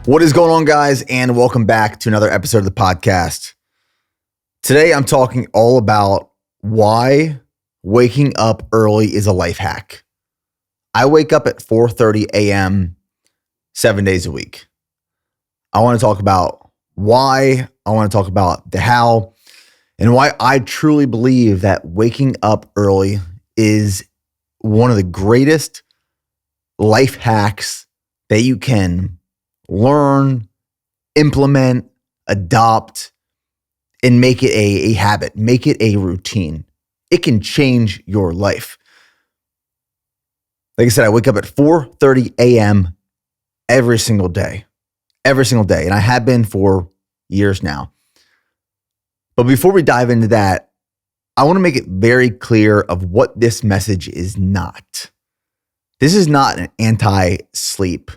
What is going on, guys, and welcome back to another episode of the podcast. Today, I'm talking all about why waking up early is a life hack. I wake up at 4:30 a.m. 7 days a week. I want to talk about why, I want to talk about the how, and why I truly believe that waking up early is one of the greatest life hacks that you can learn, implement, adopt, and make it a habit, make it a routine. It can change your life. Like I said, I wake up at 4:30 a.m. every single day, and I have been for years now. But before we dive into that, I want to make it very clear of what this message is not. This is not an anti-sleep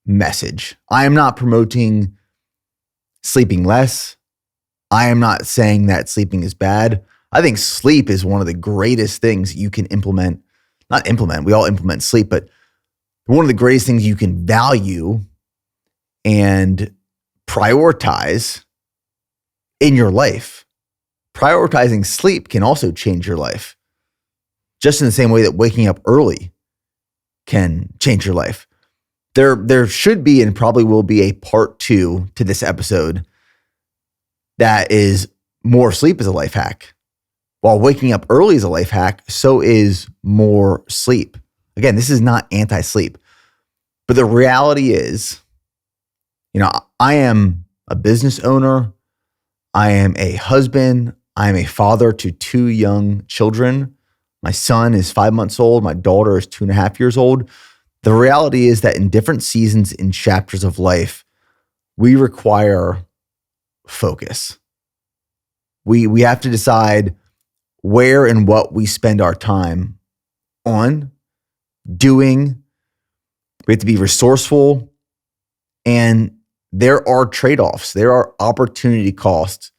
message. I am not promoting sleeping less. I am not saying that sleeping is bad. I think sleep is one of the greatest things you can implement. Not implement, we all implement sleep, but one of the greatest things you can value and prioritize in your life. Prioritizing sleep can also change your life, just in the same way that waking up early can change your life. There should be and probably will be a part 2 to this episode that is more sleep is a life hack. While waking up early is a life hack, so is more sleep. Again, this is not anti-sleep. But the reality is, I am a business owner. I am a husband. I am a father to 2 young children. My son is 5 months old. My daughter is 2.5 years old. The reality is that in different seasons and chapters of life, we require focus. We have to decide where and what we spend our time on, doing. We have to be resourceful. And there are trade-offs. There are opportunity costs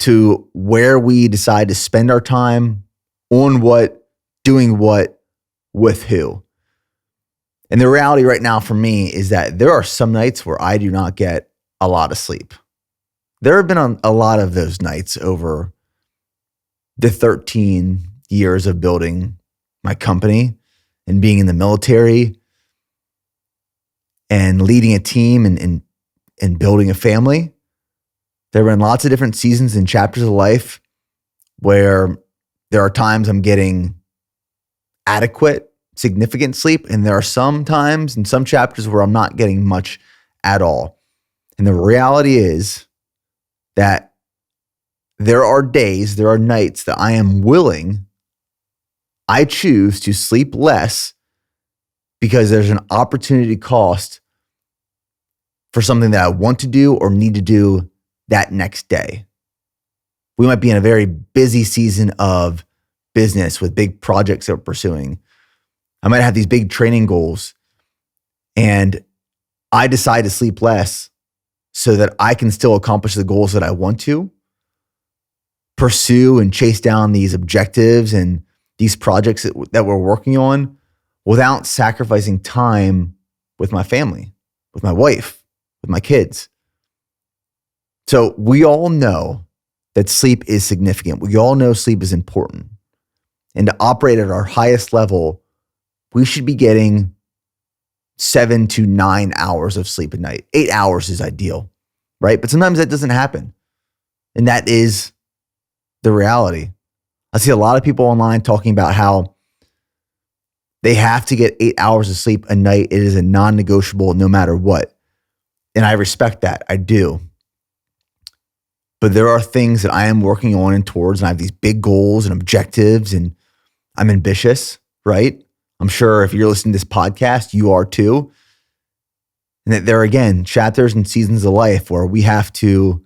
to where we decide to spend our time, on what, doing what, with who. And the reality right now for me is that there are some nights where I do not get a lot of sleep. There have been a lot of those nights over the 13 years of building my company and being in the military and leading a team and building a family. There have been lots of different seasons and chapters of life where there are times I'm getting adequate, significant sleep, and there are some times and some chapters where I'm not getting much at all. And the reality is that there are days, there are nights that I choose to sleep less because there's an opportunity cost for something that I want to do or need to do that next day. We might be in a very busy season of business with big projects that we're pursuing. I might have these big training goals, and I decide to sleep less so that I can still accomplish the goals that I want to pursue and chase down these objectives and these projects that we're working on without sacrificing time with my family, with my wife, with my kids. So we all know that sleep is significant. We all know sleep is important. And to operate at our highest level, we should be getting 7 to 9 hours of sleep a night. 8 hours is ideal, right? But sometimes that doesn't happen. And that is the reality. I see a lot of people online talking about how they have to get 8 hours of sleep a night. It is a non-negotiable no matter what. And I respect that. I do. But there are things that I am working on and towards, and I have these big goals and objectives, and I'm ambitious, right? I'm sure if you're listening to this podcast, you are too. And that there are, again, chapters and seasons of life where we have to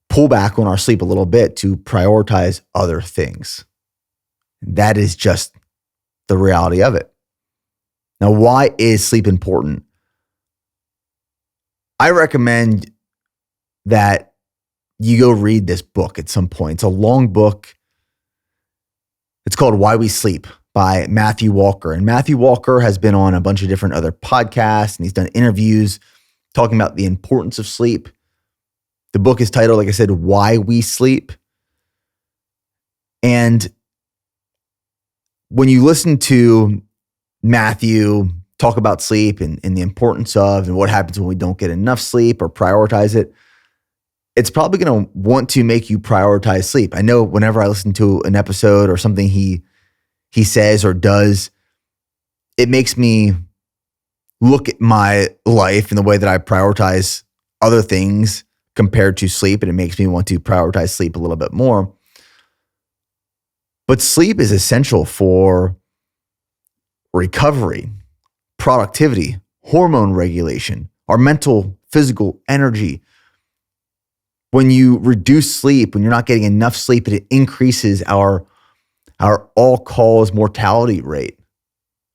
pull back on our sleep a little bit to prioritize other things. That is just the reality of it. Now, why is sleep important? I recommend that you go read this book at some point. It's a long book. It's called Why We Sleep by Matthew Walker. And Matthew Walker has been on a bunch of different other podcasts, and he's done interviews talking about the importance of sleep. The book is titled, like I said, Why We Sleep. And when you listen to Matthew talk about sleep and the importance of and what happens when we don't get enough sleep or prioritize it, it's probably going to want to make you prioritize sleep. I know whenever I listen to an episode or something he says or does, it makes me look at my life and the way that I prioritize other things compared to sleep, and it makes me want to prioritize sleep a little bit more. But sleep is essential for recovery, productivity, hormone regulation, our mental, physical energy. When you reduce sleep, when you're not getting enough sleep, it increases our all-cause mortality rate.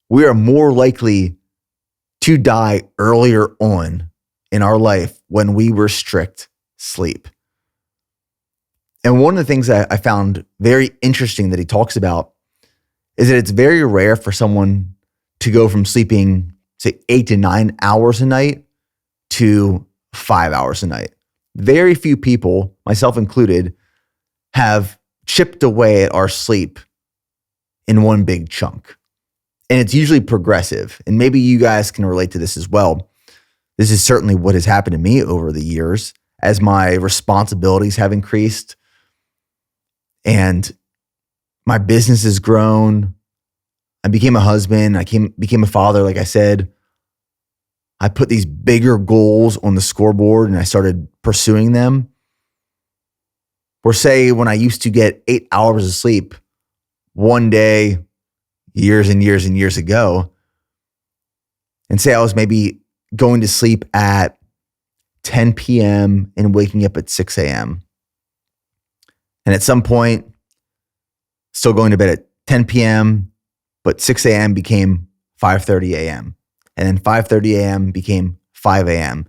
We are more likely to die earlier on in our life when we restrict sleep. And one of the things that I found very interesting that he talks about is that it's very rare for someone to go from sleeping, say, 8 to 9 hours a night to 5 hours a night. Very few people, myself included, have chipped away at our sleep in one big chunk. And it's usually progressive. And maybe you guys can relate to this as well. This is certainly what has happened to me over the years as my responsibilities have increased and my business has grown. I became a husband. I became a father, like I said. I put these bigger goals on the scoreboard and I started pursuing them. Or say when I used to get 8 hours of sleep one day, years and years and years ago, and say I was maybe going to sleep at 10 p.m. and waking up at 6 a.m. And at some point, still going to bed at 10 p.m., but 6 a.m. became 5:30 a.m. And then 5:30 a.m. became 5 a.m.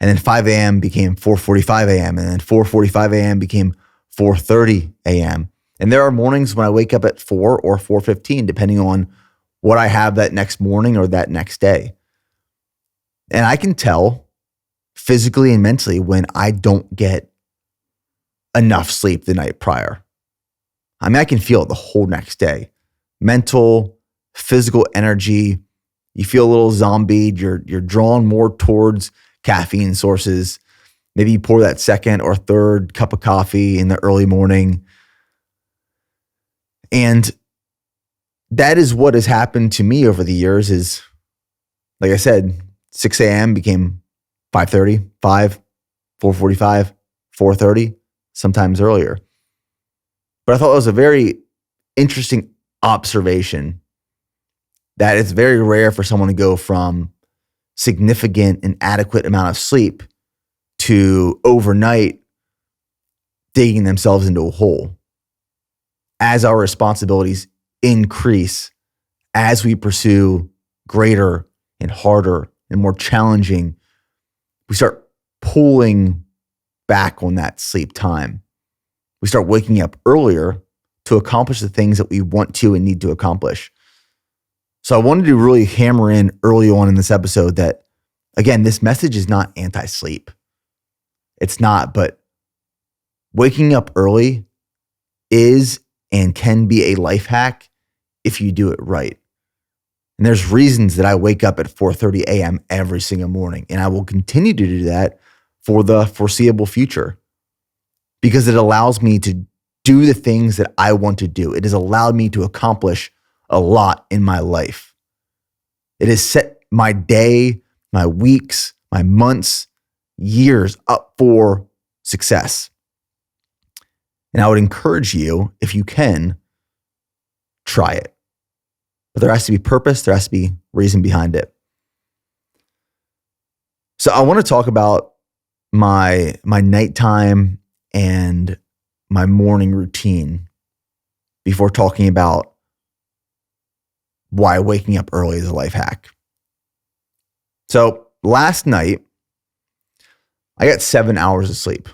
And then 5 a.m. became 4:45 a.m. And then 4:45 a.m. became 4:30 a.m. And there are mornings when I wake up at 4 or 4:15, depending on what I have that next morning or that next day. And I can tell physically and mentally when I don't get enough sleep the night prior. I mean, I can feel it the whole next day. Mental, physical energy. You feel a little zombied. You're drawn more towards caffeine sources. Maybe you pour that second or third cup of coffee in the early morning. And that is what has happened to me over the years is, like I said, 6 a.m. became 5:30, 5, 4:45, 4:30, sometimes earlier. But I thought it was a very interesting observation that it's very rare for someone to go from significant and adequate amount of sleep to overnight digging themselves into a hole. As our responsibilities increase, as we pursue greater and harder and more challenging, we start pulling back on that sleep time. We start waking up earlier to accomplish the things that we want to and need to accomplish. So I wanted to really hammer in early on in this episode that, again, this message is not anti-sleep. It's not, but waking up early is and can be a life hack if you do it right. And there's reasons that I wake up at 4:30 a.m. every single morning, and I will continue to do that for the foreseeable future because it allows me to do the things that I want to do. It has allowed me to accomplish a lot in my life. It has set my day, my weeks, my months, years up for success. And I would encourage you, if you can, try it. But there has to be purpose, there has to be reason behind it. So I want to talk about my nighttime and my morning routine before talking about why waking up early is a life hack. So last night, I got 7 hours of sleep.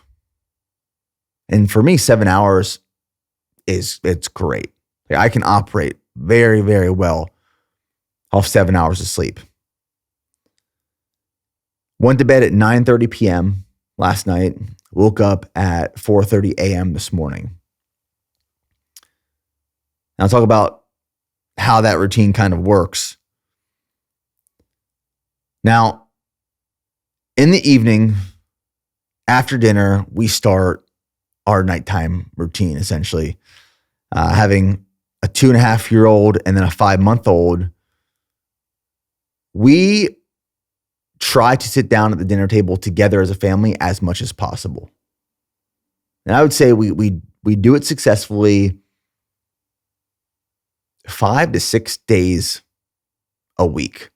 And for me, 7 hours it's great. I can operate very, very well off 7 hours of sleep. Went to bed at 9:30 p.m. last night, woke up at 4:30 a.m. this morning. Now I'll talk about how that routine kind of works. Now, in the evening, after dinner, we start our nighttime routine, essentially. Having a 2.5-year-old and then a 5-month-old, we try to sit down at the dinner table together as a family as much as possible. And I would say we do it successfully 5 to 6 days a week.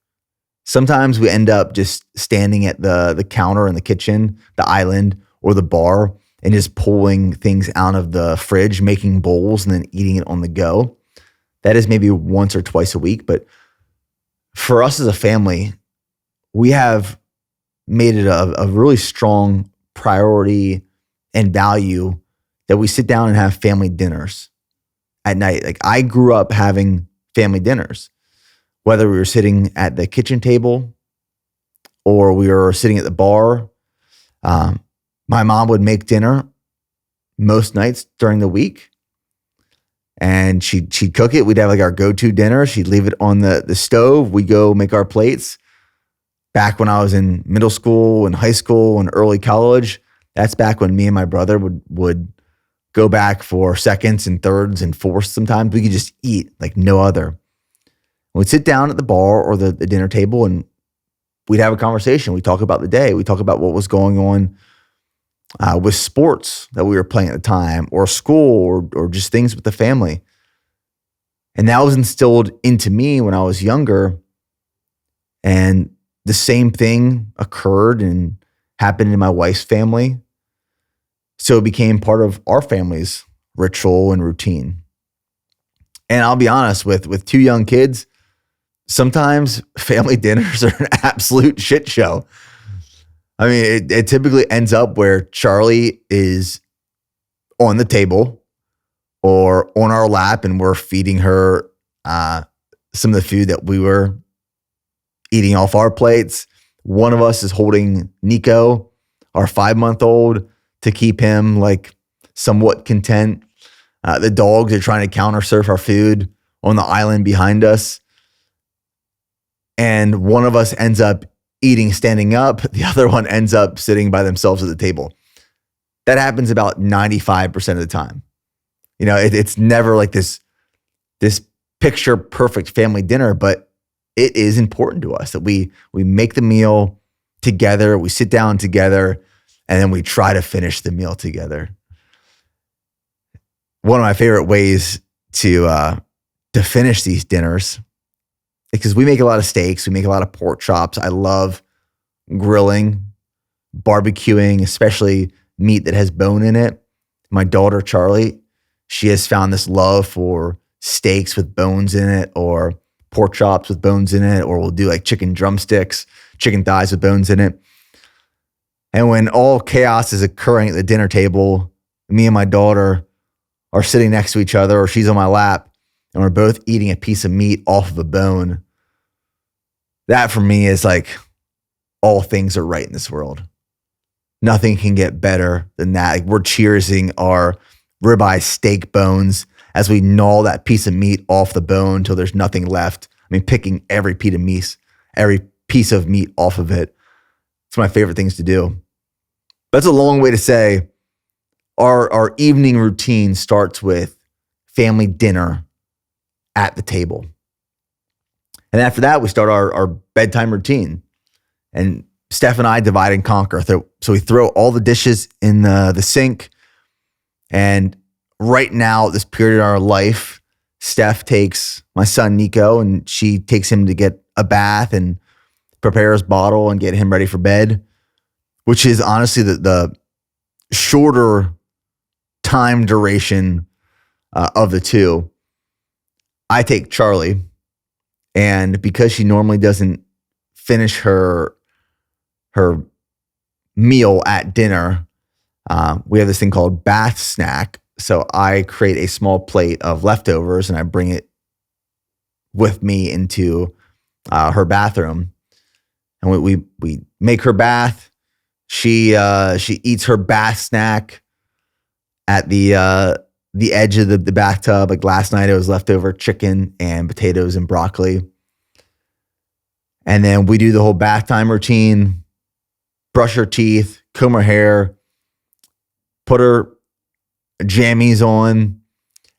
Sometimes we end up just standing at the counter in the kitchen, the island, or the bar, and just pulling things out of the fridge, making bowls, and then eating it on the go. That is maybe once or twice a week. But for us as a family, we have made it a really strong priority and value that we sit down and have family dinners at night. Like, I grew up having family dinners, whether we were sitting at the kitchen table or we were sitting at the bar. My mom would make dinner most nights during the week, and she'd cook it. We'd have like our go-to dinner. She'd leave it on the stove. We'd go make our plates. Back when I was in middle school and high school and early college, that's back when me and my brother would go back for seconds and thirds and fourths sometimes. We could just eat like no other. We'd sit down at the bar or the dinner table, and we'd have a conversation. We'd talk about the day. We'd talk about what was going on with sports that we were playing at the time, or school, or just things with the family. And that was instilled into me when I was younger. And the same thing occurred and happened in my wife's family. So it became part of our family's ritual and routine. And I'll be honest, with 2 young kids, sometimes family dinners are an absolute shit show. I mean, it typically ends up where Charlie is on the table or on our lap, and we're feeding her some of the food that we were eating off our plates. One of us is holding Nico, our 5-month-old, to keep him like somewhat content. The dogs are trying to counter surf our food on the island behind us. And one of us ends up eating standing up. The other one ends up sitting by themselves at the table. That happens about 95% of the time. You know, it's never like this picture perfect family dinner, but it is important to us that we make the meal together, we sit down together, and then we try to finish the meal together. One of my favorite ways to finish these dinners, because we make a lot of steaks, we make a lot of pork chops. I love grilling, barbecuing, especially meat that has bone in it. My daughter, Charlie, she has found this love for steaks with bones in it, or pork chops with bones in it, or we'll do like chicken drumsticks, chicken thighs with bones in it. And when all chaos is occurring at the dinner table, me and my daughter are sitting next to each other, or she's on my lap, and we're both eating a piece of meat off of a bone. That for me is like, all things are right in this world. Nothing can get better than that. Like, we're cheersing our ribeye steak bones as we gnaw that piece of meat off the bone until there's nothing left. I mean, picking every piece of meat off of it. It's my favorite things to do. That's a long way to say our evening routine starts with family dinner at the table. And after that, we start our bedtime routine. And Steph and I divide and conquer. So we throw all the dishes in the sink. And right now, at this period in our life, Steph takes my son Nico, and she takes him to get a bath and prepare his bottle and get him ready for bed, which is honestly the shorter time duration of the two. I take Charlie, and because she normally doesn't finish her meal at dinner, we have this thing called bath snack. So I create a small plate of leftovers and I bring it with me into her bathroom, and we make her bath. She eats her bath snack at the edge of the bathtub. Like last night, it was leftover chicken and potatoes and broccoli. And then we do the whole bath time routine, brush her teeth, comb her hair, put her jammies on,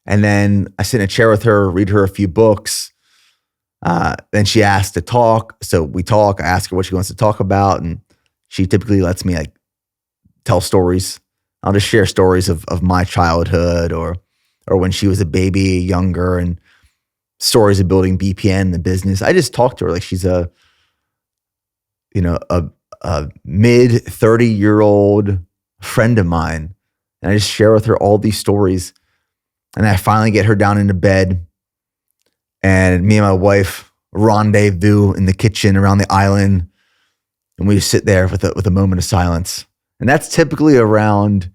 and then I sit in a chair with her, read her a few books. Then she asks to talk. So we talk. I ask her what she wants to talk about, and she typically lets me like tell stories. I'll just share stories of my childhood or when she was a baby, younger, and stories of building BPN, the business. I just talk to her like she's a mid 30-year-old friend of mine. And I just share with her all these stories. And I finally get her down into bed. And me and my wife rendezvous in the kitchen around the island. And we just sit there with a moment of silence. And that's typically around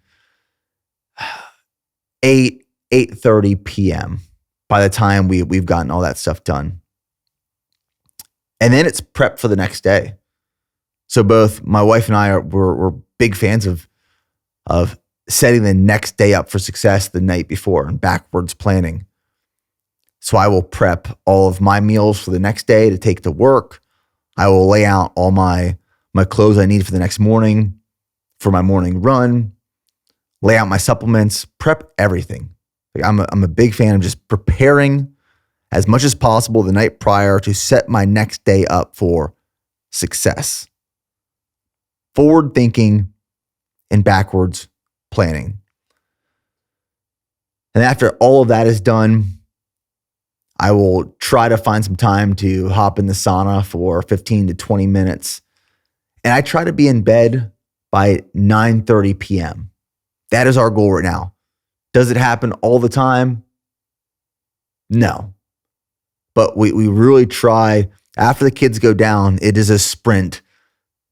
8:30 p.m. by the time we've gotten all that stuff done. And then it's prep for the next day. So both my wife and I we're big fans of setting the next day up for success the night before and backwards planning. So I will prep all of my meals for the next day to take to work. I will lay out all my clothes I need for the next morning for my morning run, lay out my supplements, prep everything. Like I'm a big fan of just preparing as much as possible the night prior to set my next day up for success. Forward thinking and backwards planning. And after all of that is done, I will try to find some time to hop in the sauna for 15 to 20 minutes. And I try to be in bed by 9:30 p.m. That is our goal right now. Does it happen all the time? No. But we really try, after the kids go down, it is a sprint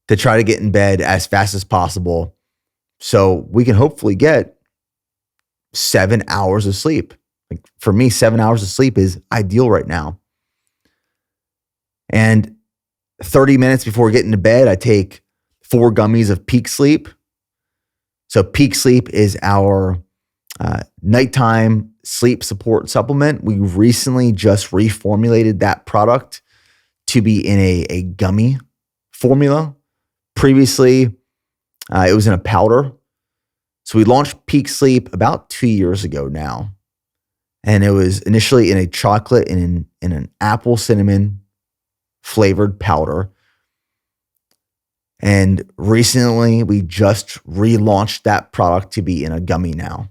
to try to get in bed as fast as possible so we can hopefully get 7 hours of sleep. Like for me, 7 hours of sleep is ideal right now. And 30 minutes before getting to bed, I take 4 gummies of Peak Sleep. So Peak Sleep is our nighttime sleep support supplement. We recently just reformulated that product to be in a gummy formula. Previously, it was in a powder. So we launched Peak Sleep about 2 years ago now. And it was initially in a chocolate and in an apple cinnamon flavored powder. And recently, we just relaunched that product to be in a gummy now.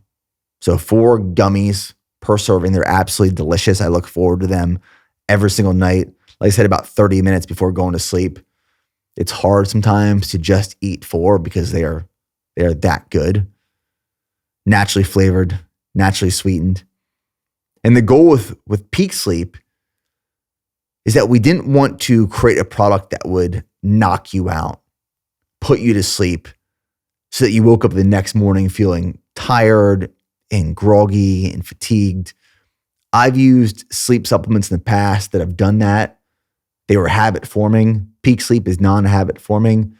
So 4 gummies per serving. They're absolutely delicious. I look forward to them every single night. Like I said, about 30 minutes before going to sleep. It's hard sometimes to just eat 4 because they are that good. Naturally flavored, naturally sweetened. And the goal with Peak Sleep is that we didn't want to create a product that would knock you out, put you to sleep, so that you woke up the next morning feeling tired and groggy and fatigued. I've used sleep supplements in the past that have done that. They were habit forming. Peak Sleep is non-habit forming.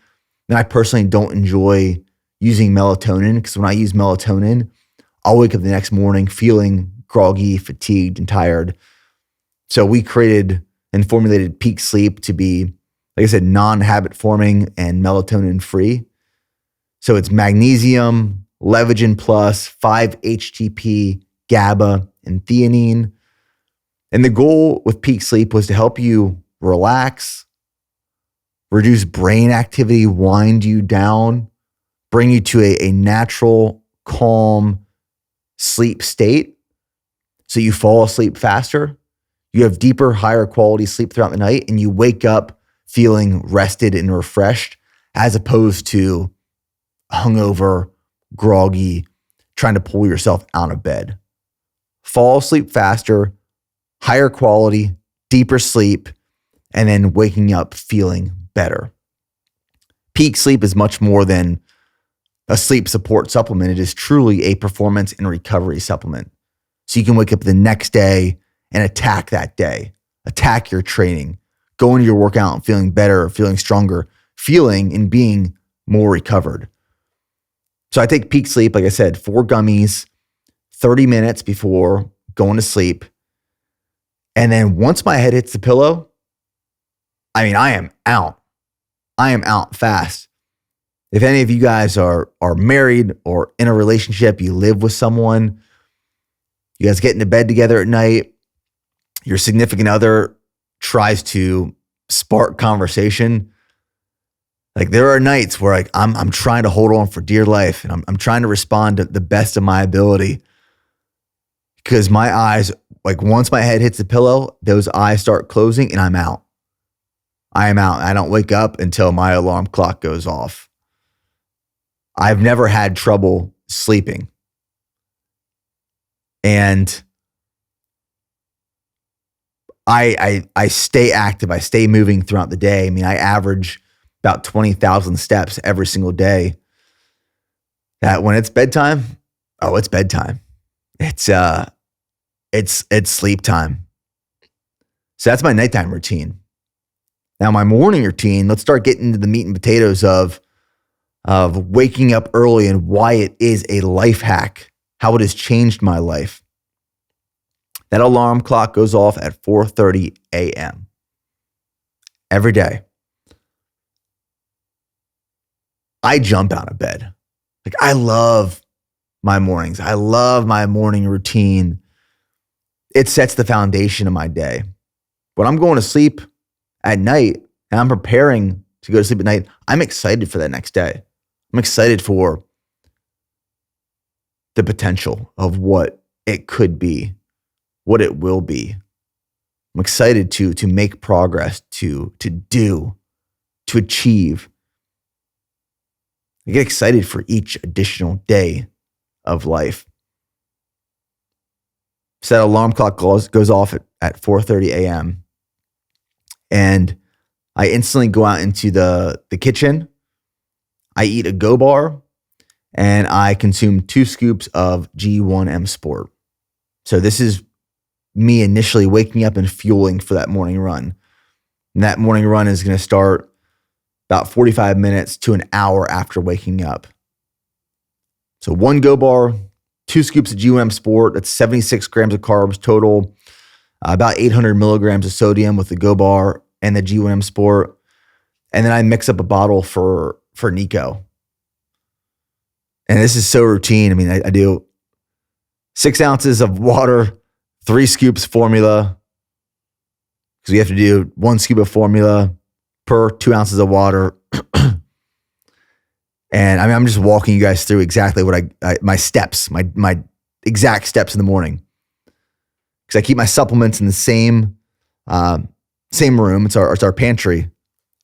And I personally don't enjoy using melatonin because when I use melatonin, I'll wake up the next morning feeling groggy, fatigued, and tired. So we created and formulated Peak Sleep to be, like I said, non-habit forming and melatonin free. So it's magnesium, Levagen Plus, 5-HTP, GABA, and theanine. And the goal with Peak Sleep was to help you relax, reduce brain activity, wind you down, bring you to a natural, calm sleep state so you fall asleep faster. You have deeper, higher quality sleep throughout the night, and you wake up feeling rested and refreshed as opposed to hungover, groggy, trying to pull yourself out of bed. Fall asleep faster, higher quality, deeper sleep, and then waking up feeling better. Peak Sleep is much more than a sleep support supplement. It is truly a performance and recovery supplement. So you can wake up the next day and attack that day attack your training, go into your workout and feeling better, feeling stronger, feeling and being more recovered. So I take peak sleep, like I said, 4 gummies, 30 minutes before going to sleep. And then once my head hits the pillow, I am out. I am out fast. If any of you guys are married or in a relationship, you live with someone, you guys get into bed together at night, your significant other tries to spark conversation. Like there are nights where I'm trying to hold on for dear life and I'm trying to respond to the best of my ability because my eyes, like once my head hits the pillow, those eyes start closing and I'm out. I am out. I don't wake up until my alarm clock goes off. I've never had trouble sleeping. And I stay active. I stay moving throughout the day. I average about 20,000 steps every single day. That when it's bedtime, it's bedtime. It's sleep time. So that's my nighttime routine. Now my morning routine, let's start getting into the meat and potatoes of waking up early and why it is a life hack, how it has changed my life. That alarm clock goes off at 4:30 a.m. every day. I jump out of bed. Like I love my mornings. I love my morning routine. It sets the foundation of my day. When I'm going to sleep at night and I'm preparing to go to sleep at night, I'm excited for that next day. I'm excited for the potential of what it could be, what it will be. I'm excited to make progress, to do, to achieve. I get excited for each additional day of life. So that alarm clock goes off at 4:30 a.m. And I instantly go out into the kitchen. I eat a Go Bar and I consume 2 scoops of G1M Sport. So this is me initially waking up and fueling for that morning run. And that morning run is going to start about 45 minutes to an hour after waking up. So 1 Go Bar, 2 scoops of G1M Sport, that's 76 grams of carbs total, about 800 milligrams of sodium with the Go Bar and the G1M Sport. And then I mix up a bottle for Nico. And this is so routine. I do 6 ounces of water, 3 scoops formula, because we have to do 1 scoop of formula per 2 ounces of water. And I'm just walking you guys through exactly what my steps, my exact steps in the morning. Because I keep my supplements in the same room. It's our pantry,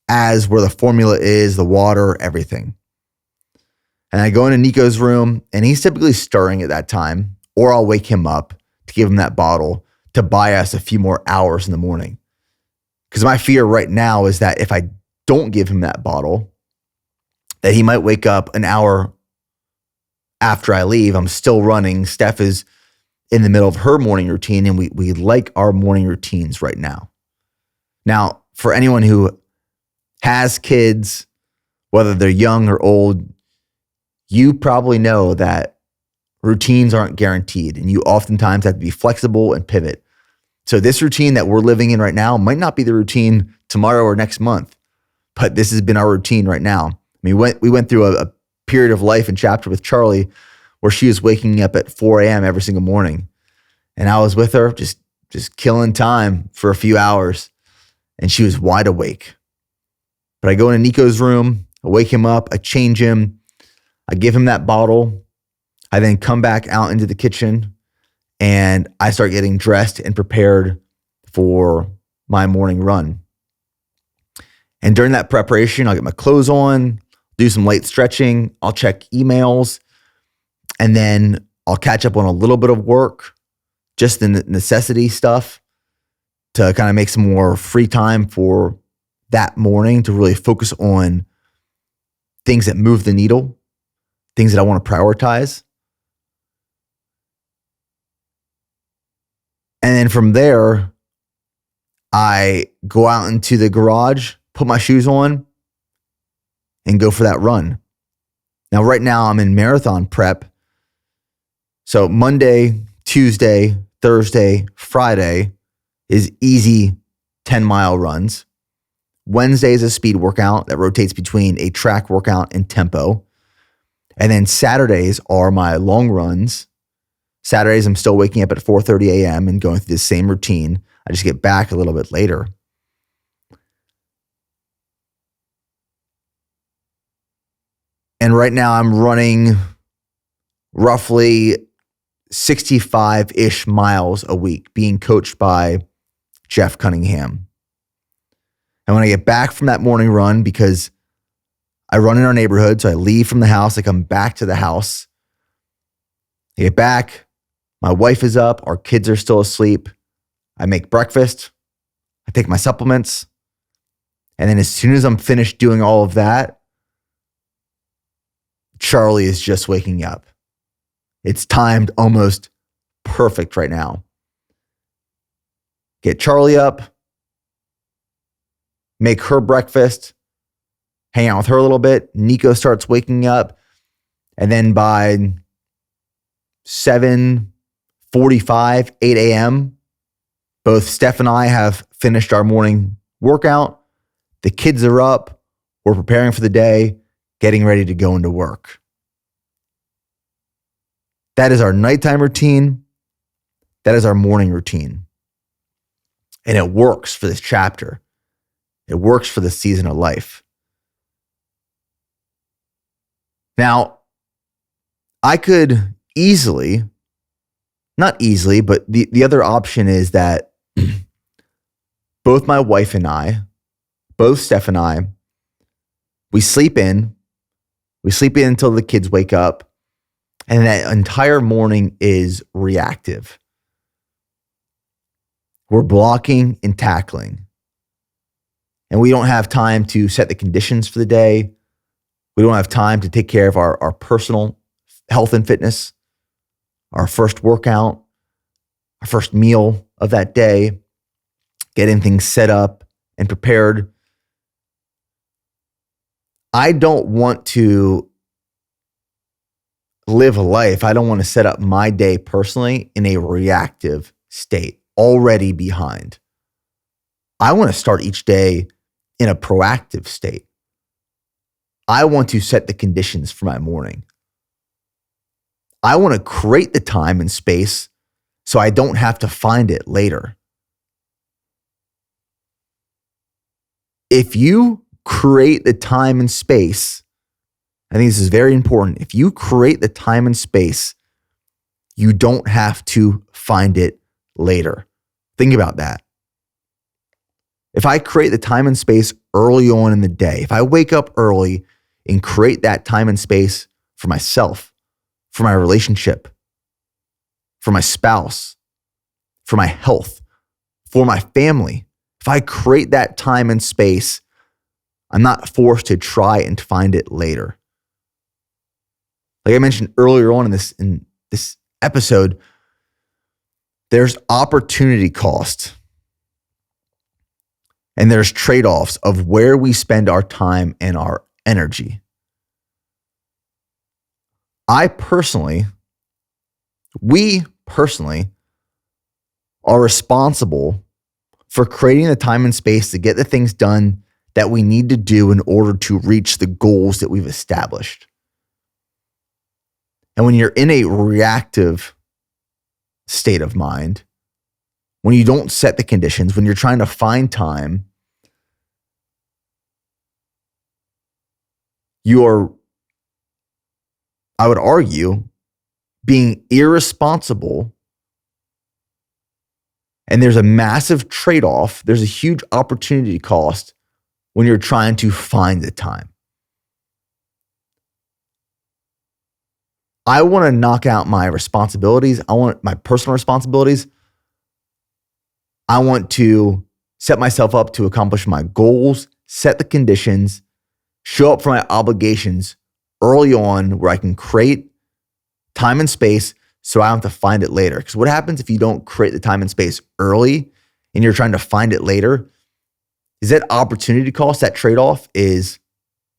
as where the formula is, the water, everything. And I go into Nico's room, and he's typically stirring at that time, or I'll wake him up to give him that bottle to buy us a few more hours in the morning. Because my fear right now is that if I don't give him that bottle, that he might wake up an hour after I leave. I'm still running. Steph is in the middle of her morning routine, and we like our morning routines right now. Now, for anyone who has kids, whether they're young or old, you probably know that routines aren't guaranteed, and you oftentimes have to be flexible and pivot. So this routine that we're living in right now might not be the routine tomorrow or next month, but this has been our routine right now. We went through a period of life and chapter with Charlie where she was waking up at 4 a.m. every single morning. And I was with her, just killing time for a few hours. And she was wide awake. But I go into Nico's room, I wake him up, I change him, I give him that bottle. I then come back out into the kitchen and I start getting dressed and prepared for my morning run. And during that preparation, I'll get my clothes on, do some light stretching, I'll check emails, and then I'll catch up on a little bit of work, just the necessity stuff, to kind of make some more free time for that morning to really focus on things that move the needle, things that I want to prioritize. And then from there, I go out into the garage, put my shoes on, and go for that run. Now, right now, I'm in marathon prep. So Monday, Tuesday, Thursday, Friday is easy 10-mile runs. Wednesday is a speed workout that rotates between a track workout and tempo. And then Saturdays are my long runs. Saturdays, I'm still waking up at 4:30 a.m. and going through the same routine. I just get back a little bit later. And right now I'm running roughly 65-ish miles a week, being coached by Jeff Cunningham. And when I get back from that morning run, because I run in our neighborhood, so I leave from the house, I come back to the house. I get back, my wife is up, our kids are still asleep. I make breakfast, I take my supplements, and then as soon as I'm finished doing all of that, Charlie is just waking up. It's timed almost perfect right now. Get Charlie up, make her breakfast, hang out with her a little bit. Nico starts waking up, and then by 7:45, 8 a.m., both Steph and I have finished our morning workout. The kids are up. We're preparing for the day, getting ready to go into work. That is our nighttime routine. That is our morning routine. And it works for this chapter. It works for this season of life. Now, I could easily, not easily, but the other option is that both my wife and I, both Steph and I, we sleep in until the kids wake up, and that entire morning is reactive. We're blocking and tackling. And we don't have time to set the conditions for the day. We don't have time to take care of our personal health and fitness, our first workout, our first meal of that day, getting things set up and prepared. I don't want to live a life. I don't want to set up my day personally in a reactive state, already behind. I want to start each day in a proactive state. I want to set the conditions for my morning. I want to create the time and space so I don't have to find it later. If you create the time and space, I think this is very important. If you create the time and space, you don't have to find it later. Think about that. If I create the time and space early on in the day, if I wake up early and create that time and space for myself, for my relationship, for my spouse, for my health, for my family, if I create that time and space, I'm not forced to try and find it later. Like I mentioned earlier on in this episode, there's opportunity cost. And there's trade-offs of where we spend our time and our energy. We personally are responsible for creating the time and space to get the things done that we need to do in order to reach the goals that we've established. And when you're in a reactive state of mind, when you don't set the conditions, when you're trying to find time, you are, I would argue, being irresponsible. And there's a massive trade-off. There's a huge opportunity cost when you're trying to find the time. I want to knock out my responsibilities. I want my personal responsibilities. I want to set myself up to accomplish my goals, set the conditions, show up for my obligations early on where I can create time and space so I don't have to find it later. Because what happens if you don't create the time and space early and you're trying to find it later, is that opportunity cost, that trade-off is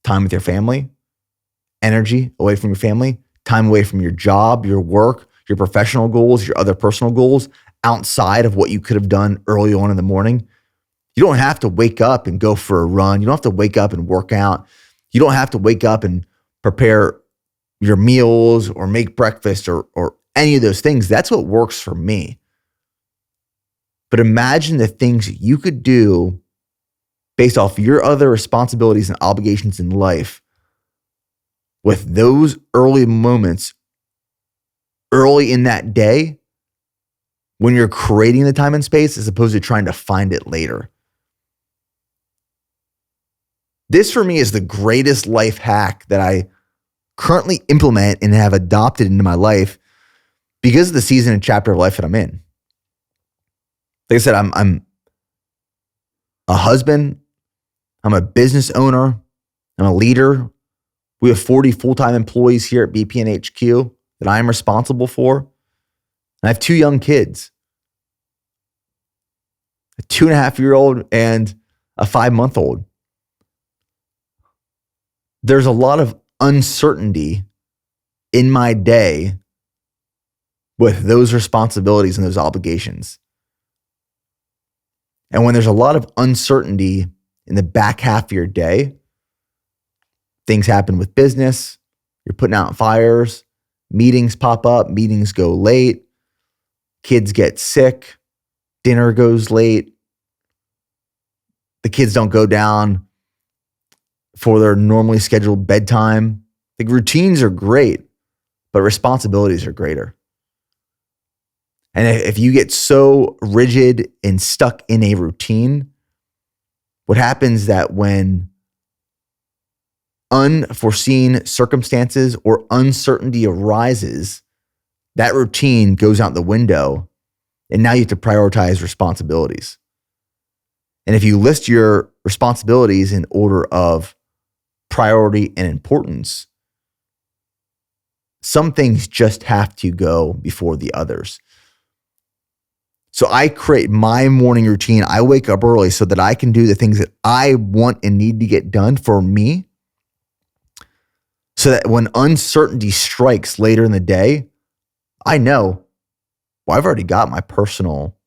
time with your family, energy away from your family, time away from your job, your work, your professional goals, your other personal goals outside of what you could have done early on in the morning. You don't have to wake up and go for a run. You don't have to wake up and work out. You don't have to wake up and prepare your meals or make breakfast or any of those things. That's what works for me. But imagine the things you could do based off your other responsibilities and obligations in life with those early moments early in that day when you're creating the time and space as opposed to trying to find it later. This for me is the greatest life hack that I currently implement and have adopted into my life because of the season and chapter of life that I'm in. Like I said, I'm a husband, I'm a business owner, I'm a leader. We have 40 full-time employees here at BPN HQ that I am responsible for. And I have 2 young kids, a 2.5-year-old and a 5-month-old. There's a lot of uncertainty in my day with those responsibilities and those obligations. And when there's a lot of uncertainty in the back half of your day, things happen with business, you're putting out fires, meetings pop up, meetings go late, kids get sick, dinner goes late, the kids don't go down for their normally scheduled bedtime. The routines are great, but responsibilities are greater. And if you get so rigid and stuck in a routine, what happens is that when unforeseen circumstances or uncertainty arises, that routine goes out the window, and now you have to prioritize responsibilities. And if you list your responsibilities in order of priority and importance, some things just have to go before the others. So I create my morning routine. I wake up early so that I can do the things that I want and need to get done for me, so that when uncertainty strikes later in the day, I know, well, I've already got my personal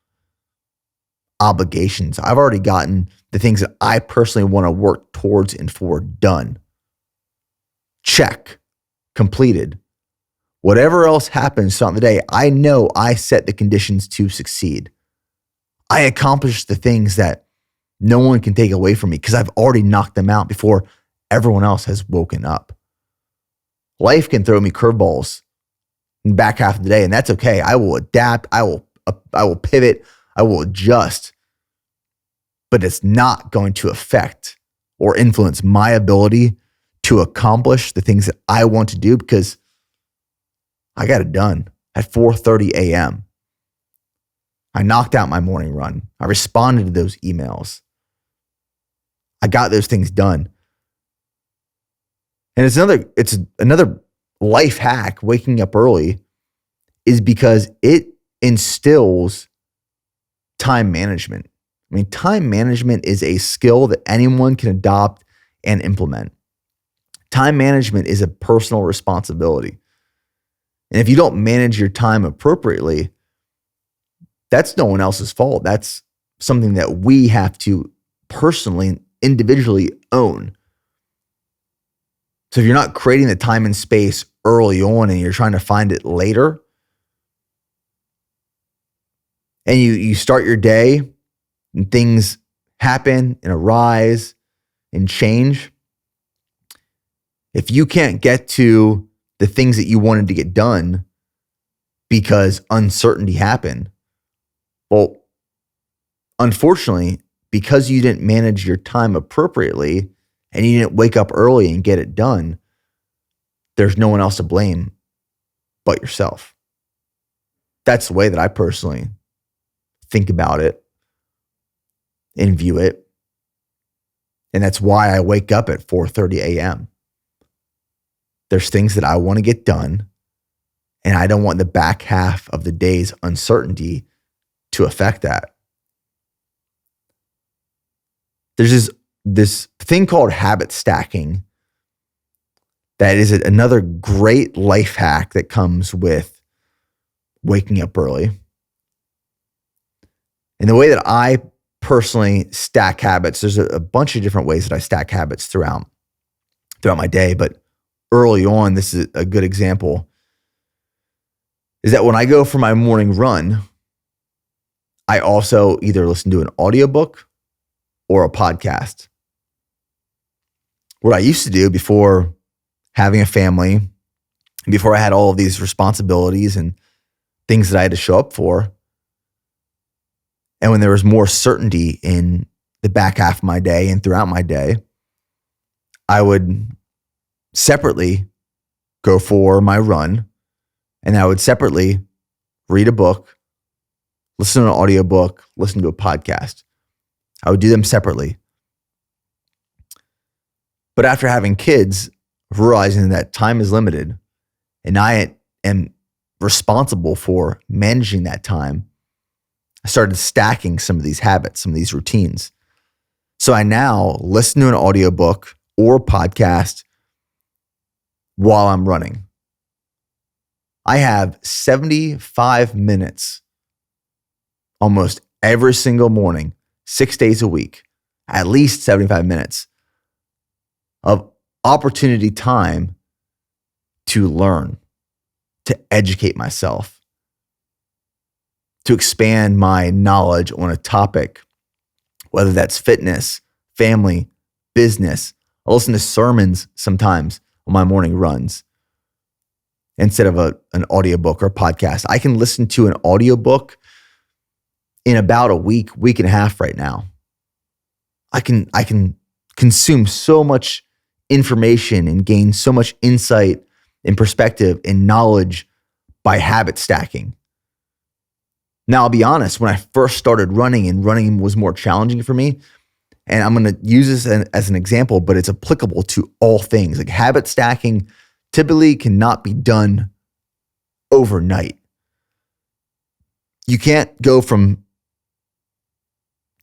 obligations. I've already gotten the things that I personally want to work towards and for done. Check. Completed. Whatever else happens throughout the day, I know I set the conditions to succeed. I accomplished the things that no one can take away from me because I've already knocked them out before everyone else has woken up. Life can throw me curveballs in the back half of the day, and that's okay. I will adapt. I will pivot. I will adjust. But it's not going to affect or influence my ability to accomplish the things that I want to do because I got it done at 4:30 a.m. I knocked out my morning run. I responded to those emails. I got those things done. And it's another life hack, waking up early, is because it instills time management. I mean, time management is a skill that anyone can adopt and implement. Time management is a personal responsibility. And if you don't manage your time appropriately, that's no one else's fault. That's something that we have to personally, individually own. So if you're not creating the time and space early on and you're trying to find it later, and you start your day and things happen and arise and change, if you can't get to the things that you wanted to get done because uncertainty happened, well, unfortunately, because you didn't manage your time appropriately and you didn't wake up early and get it done, there's no one else to blame but yourself. That's the way that I personally think about it and view it. And that's why I wake up at 4:30 a.m. There's things that I want to get done, and I don't want the back half of the day's uncertainty to affect that. there's this thing called habit stacking that is another great life hack that comes with waking up early. And the way that I personally stack habits, there's a bunch of different ways that I stack habits throughout my day, but early on, this is a good example, is that when I go for my morning run, I also either listen to an audiobook or a podcast. What I used to do before having a family, before I had all of these responsibilities and things that I had to show up for, and when there was more certainty in the back half of my day and throughout my day, I would separately go for my run, and I would separately read a book, listen to an audiobook, listen to a podcast. I would do them separately. But after having kids, realizing that time is limited and I am responsible for managing that time, I started stacking some of these habits, some of these routines. So I now listen to an audiobook or podcast while I'm running. I have 75 minutes almost every single morning, 6 days a week, at least 75 minutes of opportunity time to learn, to educate myself, to expand my knowledge on a topic, whether that's fitness, family, business. I'll listen to sermons sometimes on my morning runs instead of an audiobook or a podcast. I can listen to an audiobook in about a week and a half right now. I can consume so much information and gain so much insight and perspective and knowledge by habit stacking. Now, I'll be honest, when I first started running and running was more challenging for me, and I'm going to use this as an example, but it's applicable to all things. Like habit stacking typically cannot be done overnight. You can't go from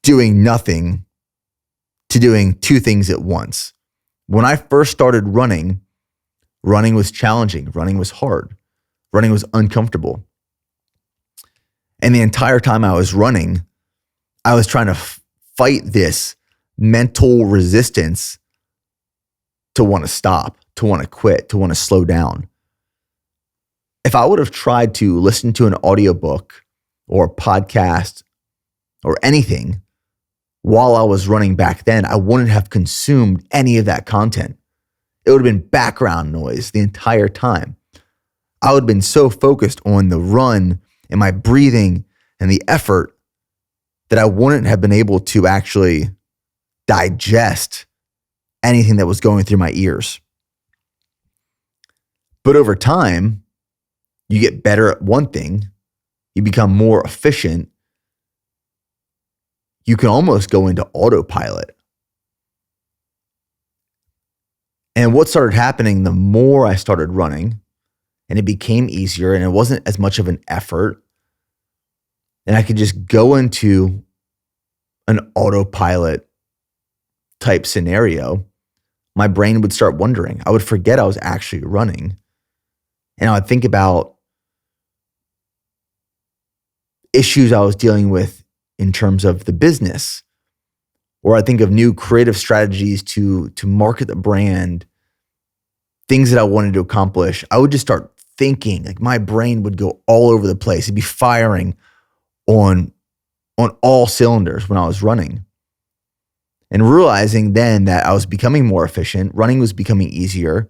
doing nothing to doing two things at once. When I first started running, running was challenging. Running was hard. Running was uncomfortable. And the entire time I was running, I was trying to fight this mental resistance to want to stop, to want to quit, to want to slow down. If I would have tried to listen to an audiobook or a podcast or anything while I was running back then, I wouldn't have consumed any of that content. It would have been background noise the entire time. I would have been so focused on the run and my breathing and the effort that I wouldn't have been able to actually digest anything that was going through my ears. But over time, you get better at one thing, you become more efficient, you can almost go into autopilot. And what started happening, the more I started running, and it became easier and it wasn't as much of an effort, and I could just go into an autopilot type scenario, my brain would start wondering. I would forget I was actually running. And I would think about issues I was dealing with in terms of the business, or I think of new creative strategies to market the brand, things that I wanted to accomplish. I would just start thinking, like my brain would go all over the place. It'd be firing on all cylinders when I was running. And realizing then that I was becoming more efficient, running was becoming easier.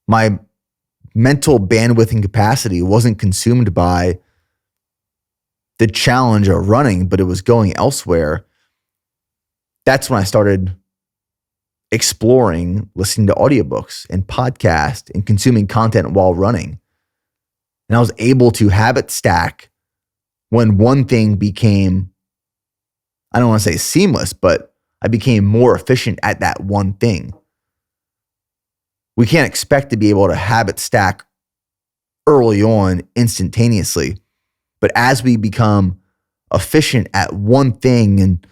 My mental bandwidth and capacity wasn't consumed by the challenge of running, but it was going elsewhere. That's when I started exploring listening to audiobooks and podcasts and consuming content while running. And I was able to habit stack when one thing became, I don't want to say seamless, but I became more efficient at that one thing. We can't expect to be able to habit stack early on instantaneously. But as we become efficient at one thing, and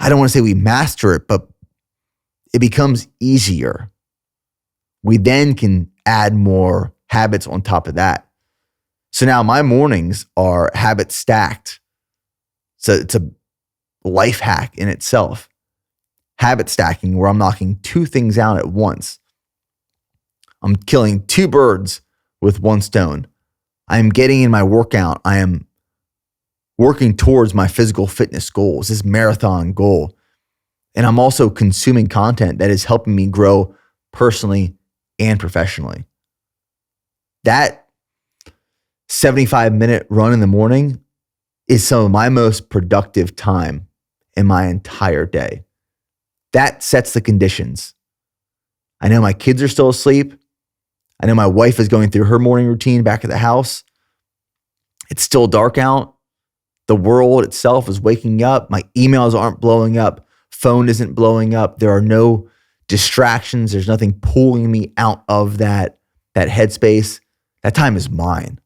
I don't want to say we master it, but it becomes easier. We then can add more habits on top of that. So now my mornings are habit stacked. So it's a life hack in itself. Habit stacking, where I'm knocking two things out at once. I'm killing two birds with one stone. I am getting in my workout. I am working towards my physical fitness goals, this marathon goal. And I'm also consuming content that is helping me grow personally and professionally. That 75-minute run in the morning is some of my most productive time in my entire day. That sets the conditions. I know my kids are still asleep. I know my wife is going through her morning routine back at the house. It's still dark out. The world itself is waking up. My emails aren't blowing up. Phone isn't blowing up. There are no distractions. There's nothing pulling me out of that headspace. That time is mine.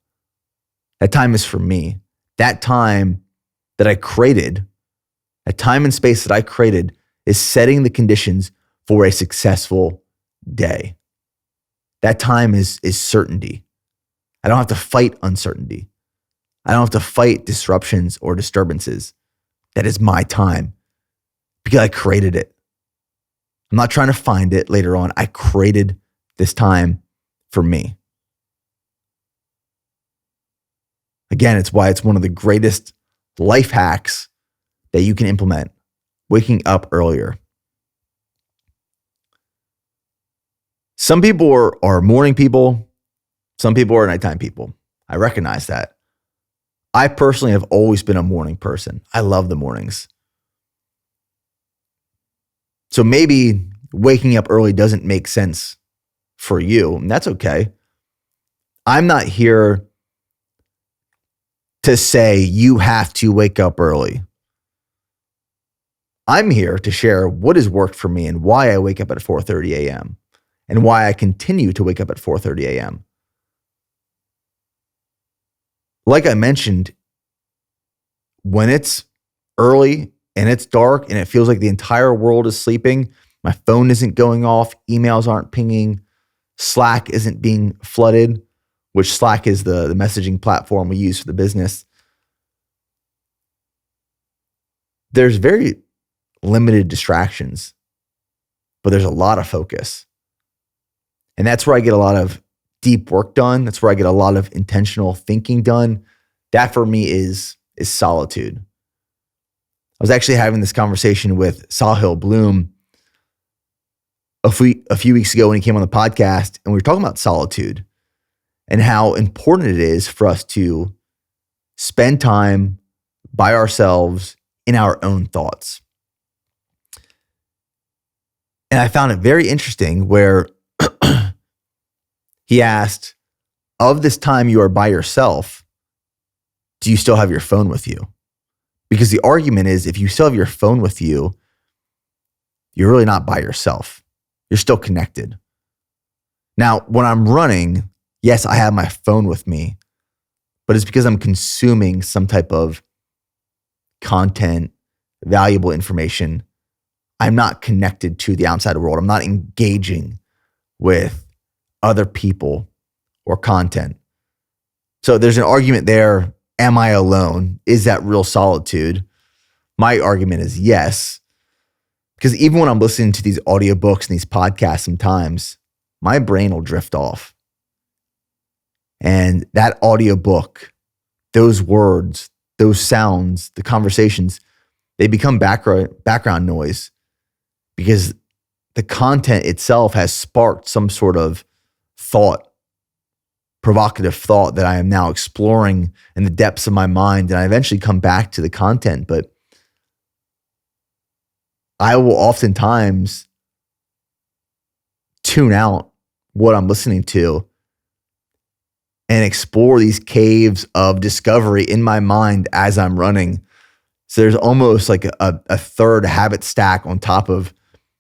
That time is for me. That time that I created, that time and space that I created is setting the conditions for a successful day. That time is certainty. I don't have to fight uncertainty. I don't have to fight disruptions or disturbances. That is my time because I created it. I'm not trying to find it later on. I created this time for me. Again, it's why it's one of the greatest life hacks that you can implement. Waking up earlier. Some people are morning people. Some people are nighttime people. I recognize that. I personally have always been a morning person. I love the mornings. So maybe waking up early doesn't make sense for you, and that's okay. I'm not here to say you have to wake up early. I'm here to share what has worked for me and why I wake up at 4:30 a.m. and why I continue to wake up at 4:30 a.m. Like I mentioned, when it's early and it's dark and it feels like the entire world is sleeping, my phone isn't going off, emails aren't pinging, Slack isn't being flooded, which Slack is the messaging platform we use for the business. There's very limited distractions, but there's a lot of focus. And that's where I get a lot of deep work done. That's where I get a lot of intentional thinking done. That for me is solitude. I was actually having this conversation with Sahil Bloom a few weeks ago when he came on the podcast, and we were talking about solitude and how important it is for us to spend time by ourselves in our own thoughts. And I found it very interesting where he asked, of this time you are by yourself, do you still have your phone with you? Because the argument is, if you still have your phone with you, you're really not by yourself. You're still connected. Now, when I'm running, yes, I have my phone with me, but it's because I'm consuming some type of content, valuable information. I'm not connected to the outside world. I'm not engaging with other people or content. So there's an argument there. Am I alone? Is that real solitude? My argument is yes. Because even when I'm listening to these audiobooks and these podcasts, sometimes my brain will drift off. And that audiobook, those words, those sounds, the conversations, they become background noise because the content itself has sparked some sort of thought, provocative thought that I am now exploring in the depths of my mind. And I eventually come back to the content, but I will oftentimes tune out what I'm listening to and explore these caves of discovery in my mind as I'm running. So there's almost like a third habit stack on top of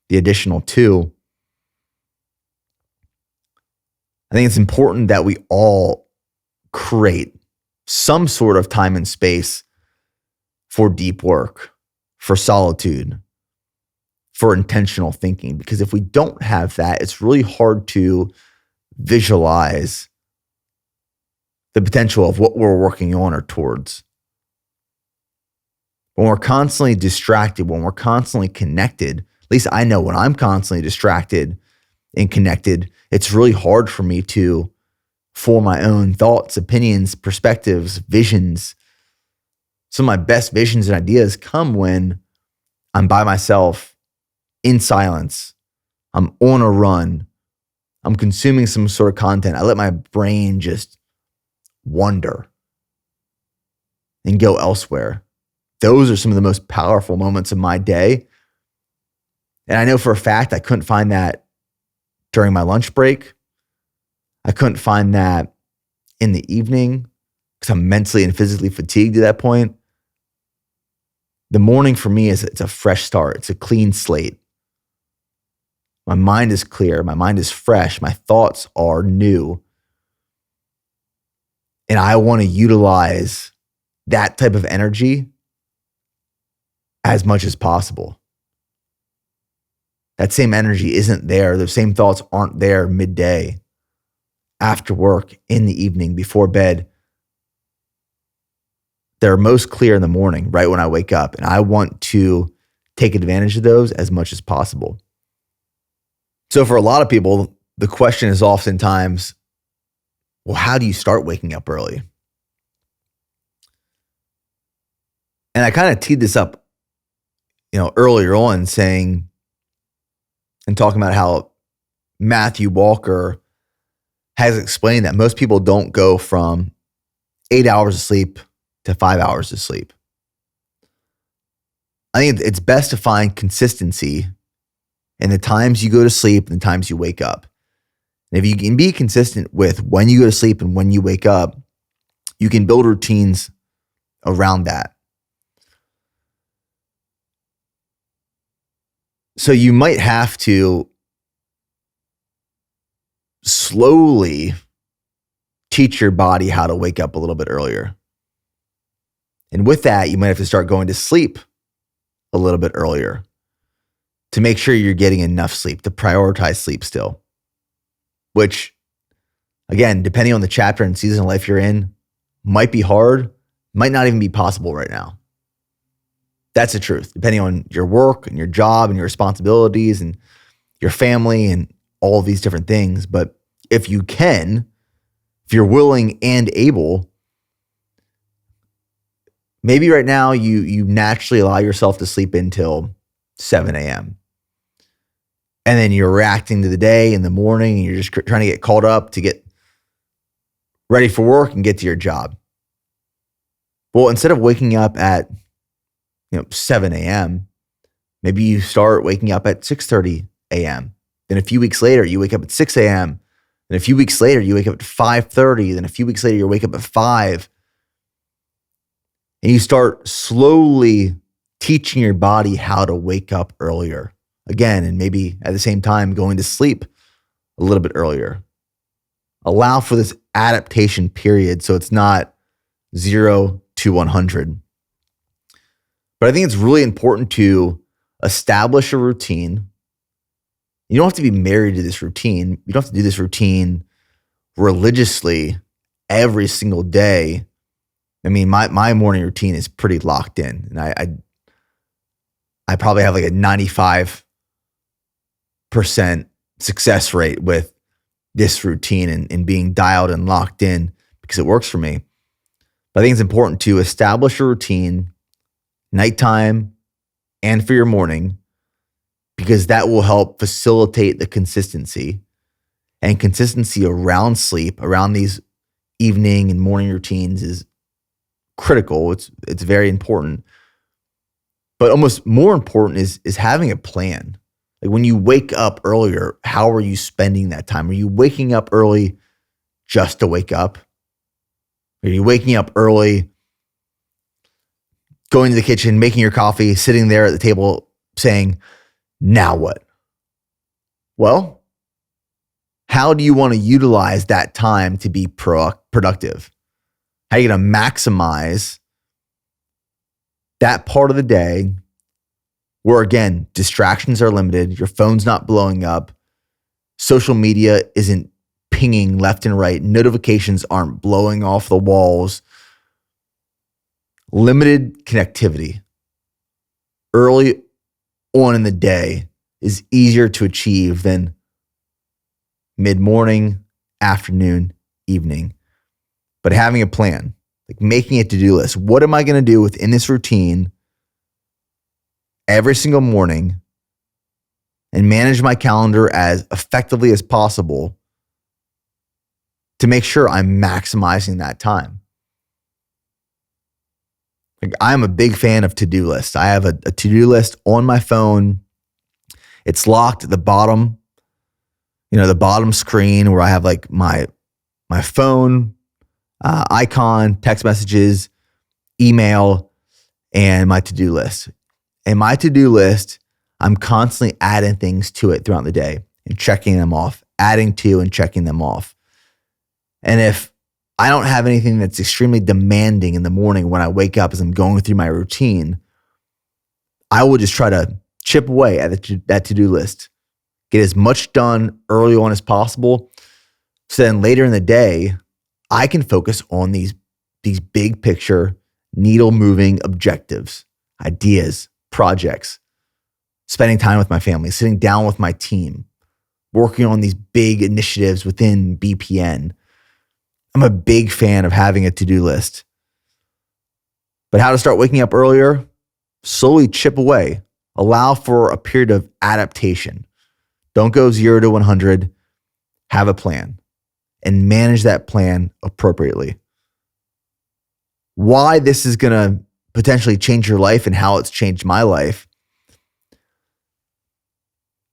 the additional two. I think it's important that we all create some sort of time and space for deep work, for solitude, for intentional thinking. Because if we don't have that, it's really hard to visualize the potential of what we're working on or towards. When we're constantly distracted, when we're constantly connected, at least I know when I'm constantly distracted and connected, it's really hard for me to form my own thoughts, opinions, perspectives, visions. Some of my best visions and ideas come when I'm by myself in silence. I'm on a run. I'm consuming some sort of content. I let my brain just wander and go elsewhere. Those are some of the most powerful moments of my day. And I know for a fact I couldn't find that during my lunch break. I couldn't find that in the evening because I'm mentally and physically fatigued at that point. The morning for me it's a fresh start. It's a clean slate. My mind is clear. My mind is fresh. My thoughts are new. And I want to utilize that type of energy as much as possible. That same energy isn't there. Those same thoughts aren't there midday, after work, in the evening, before bed. They're most clear in the morning, right when I wake up. And I want to take advantage of those as much as possible. So for a lot of people, the question is oftentimes, well, how do you start waking up early? And I kind of teed this up, earlier on, saying and talking about how Matthew Walker has explained that most people don't go from 8 hours of sleep to 5 hours of sleep. I think it's best to find consistency in the times you go to sleep and the times you wake up. And if you can be consistent with when you go to sleep and when you wake up, you can build routines around that. So you might have to slowly teach your body how to wake up a little bit earlier. And with that, you might have to start going to sleep a little bit earlier to make sure you're getting enough sleep, to prioritize sleep still. Which, again, depending on the chapter and season of life you're in, might be hard, might not even be possible right now. That's the truth, depending on your work and your job and your responsibilities and your family and all of these different things. But if you can, if you're willing and able, maybe right now you naturally allow yourself to sleep until 7 a.m. And then you're reacting to the day in the morning and you're just trying to get caught up to get ready for work and get to your job. Well, instead of waking up at 7 a.m., maybe you start waking up at 6:30 a.m. Then a few weeks later, you wake up at 6 a.m. Then a few weeks later, you wake up at 5:30. Then a few weeks later, you wake up at 5. And you start slowly teaching your body how to wake up earlier. Again, and maybe at the same time, going to sleep a little bit earlier. Allow for this adaptation period so it's not 0 to 100. But I think it's really important to establish a routine. You don't have to be married to this routine. You don't have to do this routine religiously every single day. I mean, my morning routine is pretty locked in. And I probably have like a 95% success rate with this routine and being dialed and locked in because it works for me. But I think it's important to establish a routine, nighttime and for your morning, because that will help facilitate the consistency. And consistency around sleep, around these evening and morning routines is critical. It's very important. But almost more important is having a plan. Like when you wake up earlier, how are you spending that time? Are you waking up early just to wake up? Are you waking up early, going to the kitchen, making your coffee, sitting there at the table saying, now what? Well, how do you want to utilize that time to be productive? How are you going to maximize that part of the day where again, distractions are limited, your phone's not blowing up, social media isn't pinging left and right, notifications aren't blowing off the walls. Limited connectivity early on in the day is easier to achieve than mid-morning, afternoon, evening. But having a plan, like making a to-do list. What am I going to do within this routine every single morning and manage my calendar as effectively as possible to make sure I'm maximizing that time? Like, I'm a big fan of to-do lists. I have a to-do list on my phone. It's locked at the bottom, the bottom screen where I have like my phone icon, text messages, email, and my to-do list. And my to-do list, I'm constantly adding things to it throughout the day and checking them off, adding to and checking them off. And if I don't have anything that's extremely demanding in the morning when I wake up as I'm going through my routine, I will just try to chip away at that to-do list, get as much done early on as possible. So then later in the day, I can focus on these big picture, needle moving objectives, ideas, projects, spending time with my family, sitting down with my team, working on these big initiatives within BPN. I'm a big fan of having a to-do list. But how to start waking up earlier? Slowly chip away. Allow for a period of adaptation. Don't go 0 to 100. Have a plan and manage that plan appropriately. Why this is going to potentially change your life and how it's changed my life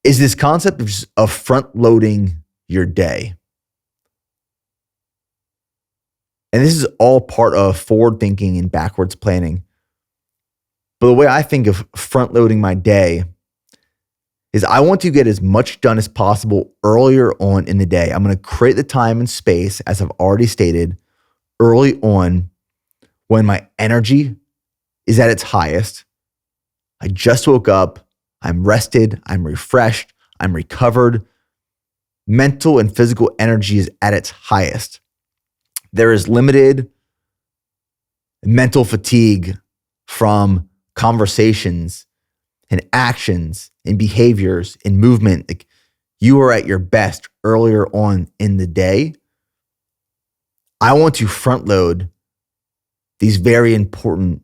is this concept of front loading your day. And this is all part of forward thinking and backwards planning. But the way I think of front loading my day is I want to get as much done as possible earlier on in the day. I'm going to create the time and space, as I've already stated, early on when my energy is at its highest. I just woke up. I'm rested. I'm refreshed. I'm recovered. Mental and physical energy is at its highest. There is limited mental fatigue from conversations and actions and behaviors and movement. Like, you are at your best earlier on in the day. I want to front load these very important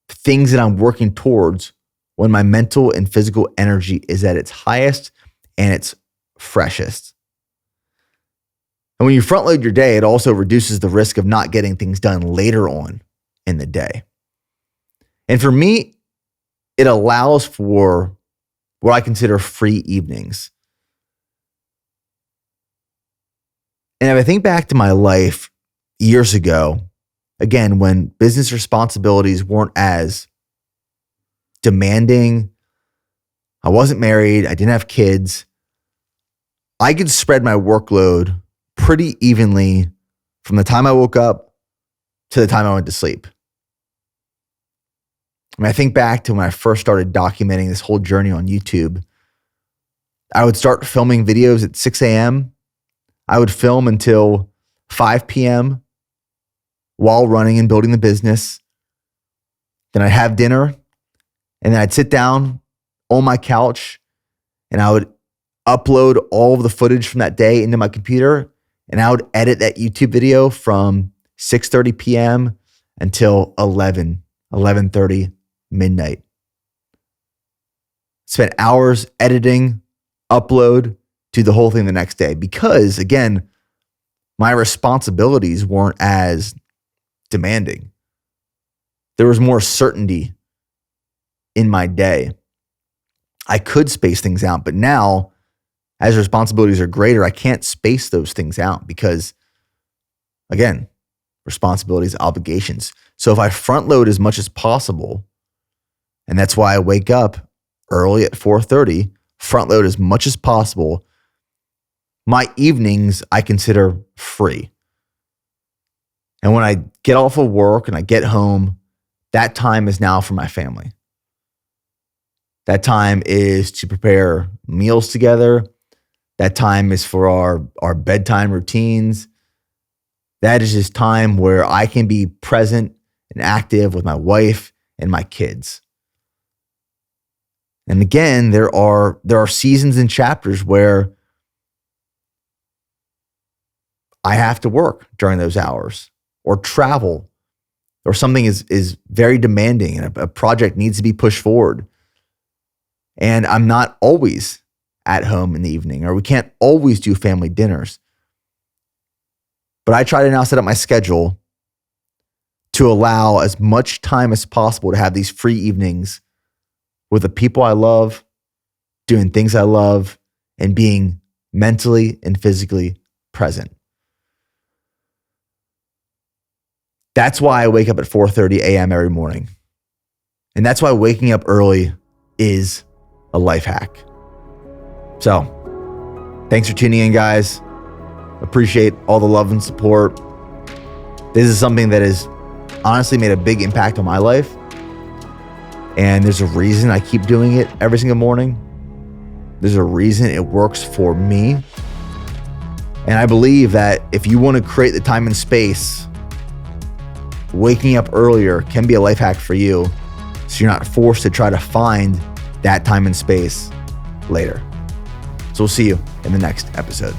things that I'm working towards when my mental and physical energy is at its highest and its freshest. And when you front load your day, it also reduces the risk of not getting things done later on in the day. And for me, it allows for what I consider free evenings. And if I think back to my life years ago, again, when business responsibilities weren't as demanding, I wasn't married, I didn't have kids, I could spread my workload pretty evenly from the time I woke up to the time I went to sleep. I think back to when I first started documenting this whole journey on YouTube. I would start filming videos at 6 a.m. I would film until 5 p.m. while running and building the business. Then I'd have dinner, and then I'd sit down on my couch and I would upload all of the footage from that day into my computer, and I would edit that YouTube video from 6:30 p.m. until 11:30, midnight. Spent hours editing, upload, do the whole thing the next day because, again, my responsibilities weren't as demanding. There was more certainty in my day. I could space things out, but now, as responsibilities are greater, I can't space those things out because, again, responsibilities, obligations. So if I front load as much as possible, and that's why I wake up early at 4:30, front load as much as possible, my evenings I consider free. And when I get off of work and I get home, that time is now for my family. That time is to prepare meals together. That time is for our bedtime routines. That is just time where I can be present and active with my wife and my kids. And again, there are seasons and chapters where I have to work during those hours or travel, or something is very demanding and a project needs to be pushed forward. And I'm not always at home in the evening, or we can't always do family dinners. But I try to now set up my schedule to allow as much time as possible to have these free evenings with the people I love, doing things I love, and being mentally and physically present. That's why I wake up at 4:30 a.m. every morning. And that's why waking up early is a life hack. So, thanks for tuning in, guys. Appreciate all the love and support. This is something that has honestly made a big impact on my life. And there's a reason I keep doing it every single morning. There's a reason it works for me. And I believe that if you want to create the time and space, waking up earlier can be a life hack for you, so you're not forced to try to find that time and space later. So we'll see you in the next episode.